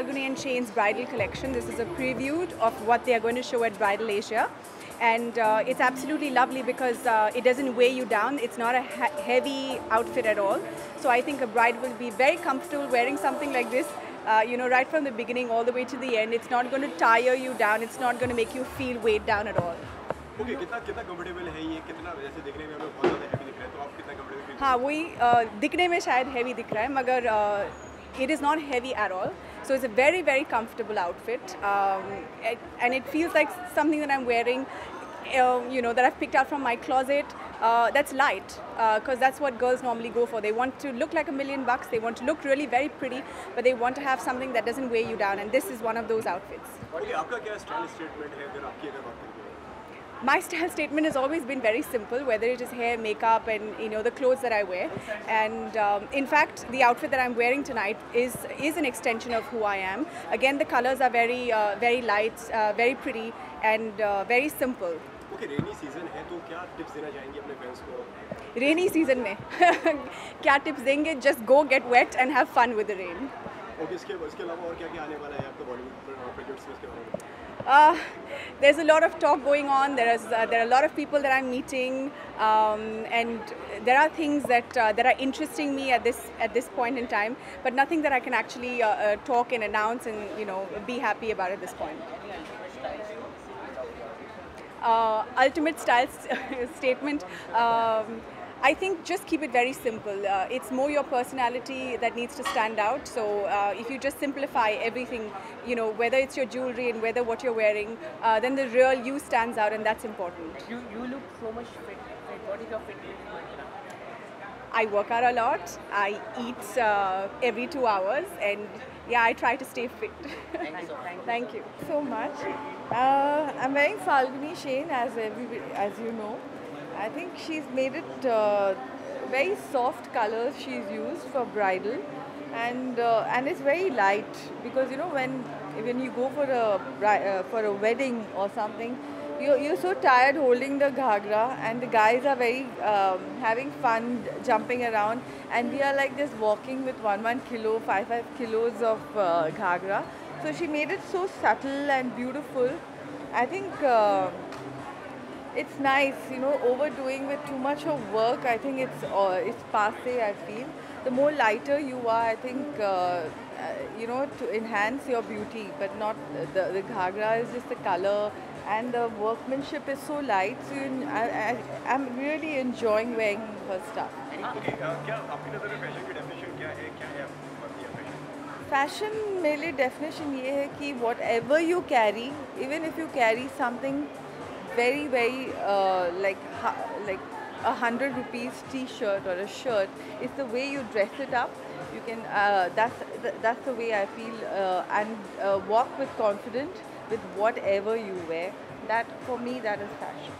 Falguni and Shane's bridal collection. This is a preview of what they are going to show at Bridal Asia. And it's absolutely lovely because it doesn't weigh you down. It's not a heavy outfit at all. So I think a bride will be very comfortable wearing something like this, right from the beginning all the way to the end. It's not going to tire you down. It's not going to make you feel weighed down at all. Okay, कितना comfortable है ये, कितना जैसे देखने में हमें बहुत ज़्यादा हैवी दिख रहा है, तो आप कितना कंफर्टेबल? हाँ, वही दिखने में शायद हैवी दिख रहा है, मगर it is not heavy at all. So it's a very, very comfortable outfit, and it feels like something that I'm wearing, that I've picked out from my closet. That's light, because that's what girls normally go for. They want to look like $1,000,000. They want to look really very pretty, but they want to have something that doesn't weigh you down. And this is one of those outfits. Okay, आपका क्या style statement है अगर आपकी बात करें? My style statement has always been very simple, whether it is hair, makeup, and the clothes that I wear. And in fact, the outfit that I'm wearing tonight is an extension of who I am. Again, the colors are very very light, very pretty, and very simple. Okay, rainy season है तो क्या tips देना चाहेंगे अपने fans को? Rainy season में क्या tips देंगे? Just go get wet and have fun with the rain. Okay, इसके अलावा और क्या आने वाला है आपका Bollywood projects में इसके बारे में? There's a lot of talk going on. There are a lot of people that I'm meeting, and there are things that are interesting me at this point in time, but nothing that I can actually talk and announce and be happy about at this point. Ultimate style statement. I think just keep it very simple. It's more your personality that needs to stand out. So if you just simplify everything, whether it's your jewelry and whether what you're wearing, then the real you stands out, and that's important. You look so much fit. What is your fitness? I work out a lot. I eat every 2 hours, and yeah, I try to stay fit. Thank you so much. I'm wearing Falguni Shane, as you know. I think she's made it very soft colors she's used for bridal, and it's very light, because when you go for a wedding or something, you're so tired holding the ghagra, and the guys are very having fun jumping around, and we are like just walking with 1 kilo, 5 kilos of ghagra. So she made it so subtle and beautiful. I think it's nice, overdoing with too much of work. I think it's passé, I feel. The more lighter you are, I think, to enhance your beauty, but not the ghagra is just the color, and the workmanship is so light. So I'm really enjoying wearing her stuff. Okay, क्या आपकी नज़र में fashion की definition क्या है आपकी fashion? Fashion मेरे लिए definition ये है कि whatever you carry, even if you carry something very very like 100 rupees t-shirt or a shirt, it's the way you dress it up. You can that's the way I feel, and walk with confidence with whatever you wear. That, for me, that is fashion.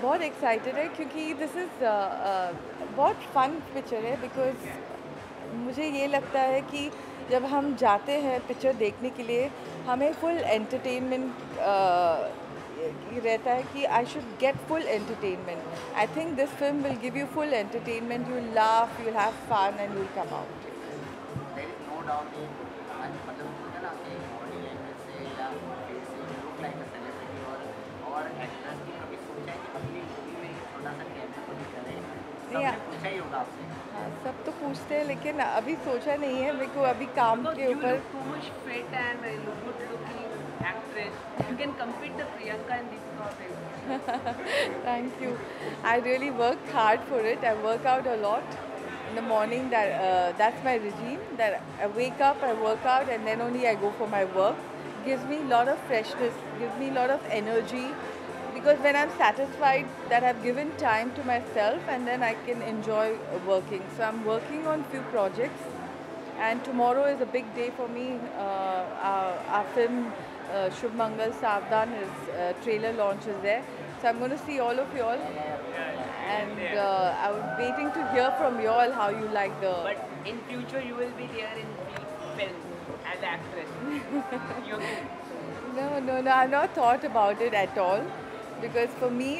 बहुत excited है क्योंकि this is बहुत fun picture है, because मुझे ये लगता है कि जब हम जाते हैं पिक्चर देखने के लिए, हमें फुल एंटरटेनमेंट रहता है कि I should get full entertainment. I think this film will give you full entertainment. You will laugh, you will have fun, and you will come out. सब तो पूछते हैं, लेकिन अभी सोचा नहीं है. मेरे को अभी काम के ऊपर. Thank you. I really work hard for it. I work out a lot in the morning. That's my regime. That I wake up, I work out, and then only I go for my work. Gives me a lot of freshness, gives me a lot of energy. Because when I'm satisfied that I've given time to myself, and then I can enjoy working. So I'm working on few projects, and tomorrow is a big day for me. Our film Shubh Mangal Savdhan, his trailer launch is there. So I'm going to see all of you all, and I'm waiting to hear from you all how you like the. But in future you will be there in film as actress. No, I've not thought about it at all, because for me,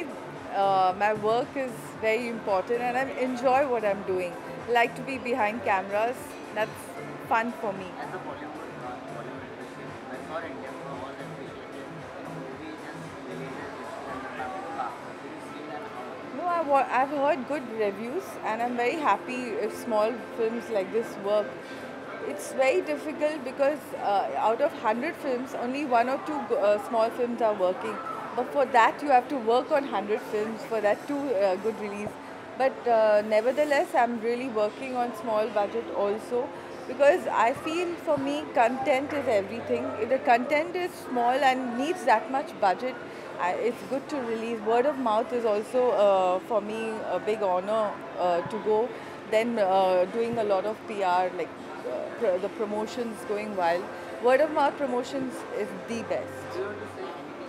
my work is very important and I enjoy what I'm doing. I like to be behind cameras. That's fun for me. As a Bollywood industry, when for India was appreciated in movies just releases and the Babka. Did you see that? No, I've heard good reviews and I'm very happy if small films like this work. It's very difficult because out of 100 films, only one or two small films are working. But for that, you have to work on 100 films for that to good release. But nevertheless, I'm really working on small budget also because I feel for me, content is everything. If the content is small and needs that much budget, it's good to release. Word of mouth is also for me a big honor to go. Then doing a lot of PR, like the promotions going wild. Word of mouth promotions is the best. Do you want to say anything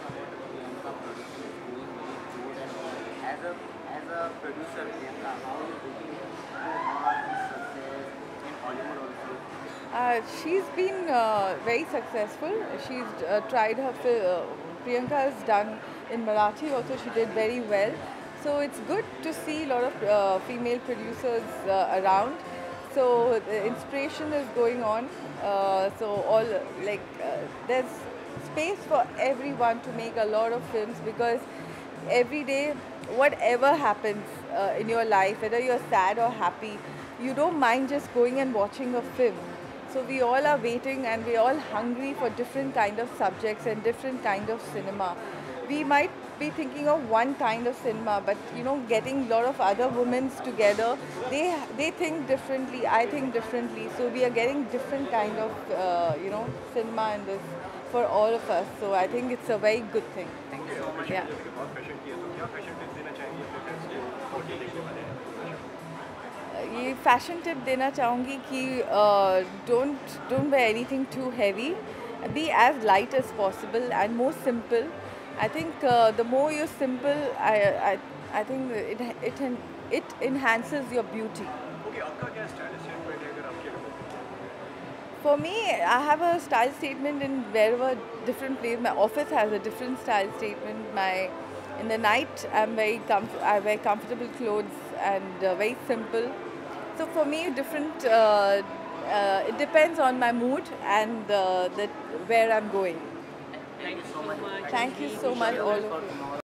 about the Priyanka production is going very good and as a producer Priyanka, how are you looking for this success in Hollywood also? She's been very successful. She's tried her. Priyanka has done in Marathi also. She did very well. So it's good to see a lot of female producers around. So the inspiration is going on. There's space for everyone to make a lot of films because every day, whatever happens in your life, whether you're sad or happy, you don't mind just going and watching a film. So we all are waiting and we're all hungry for different kind of subjects and different kind of cinema. We might be thinking of one kind of cinema, but getting a lot of other women together, they think differently, I think differently. So we are getting different kind of cinema in this for all of us. So I think it's a very good thing. Thank you so much. Yeah. जैसे कि बहुत fashion किया तो क्या fashion tips देना चाहेंगे अपने friends को और क्या देखने वाले हैं? ये फैशन टिप देना चाहूँगी कि don't wear anything too heavy. Be as light as possible and more simple. I think the more you're simple, I think it enhances your beauty. Okay, आपका क्या स्टाइल स्टेटमेंट है अगर आपके लोगों For me, I have a style statement in wherever different place. My office has a different style statement. In the night, I wear comfortable clothes and very simple. So for me, different. It depends on my mood and where I'm going. Thank you so much. Thank you so much, all of you.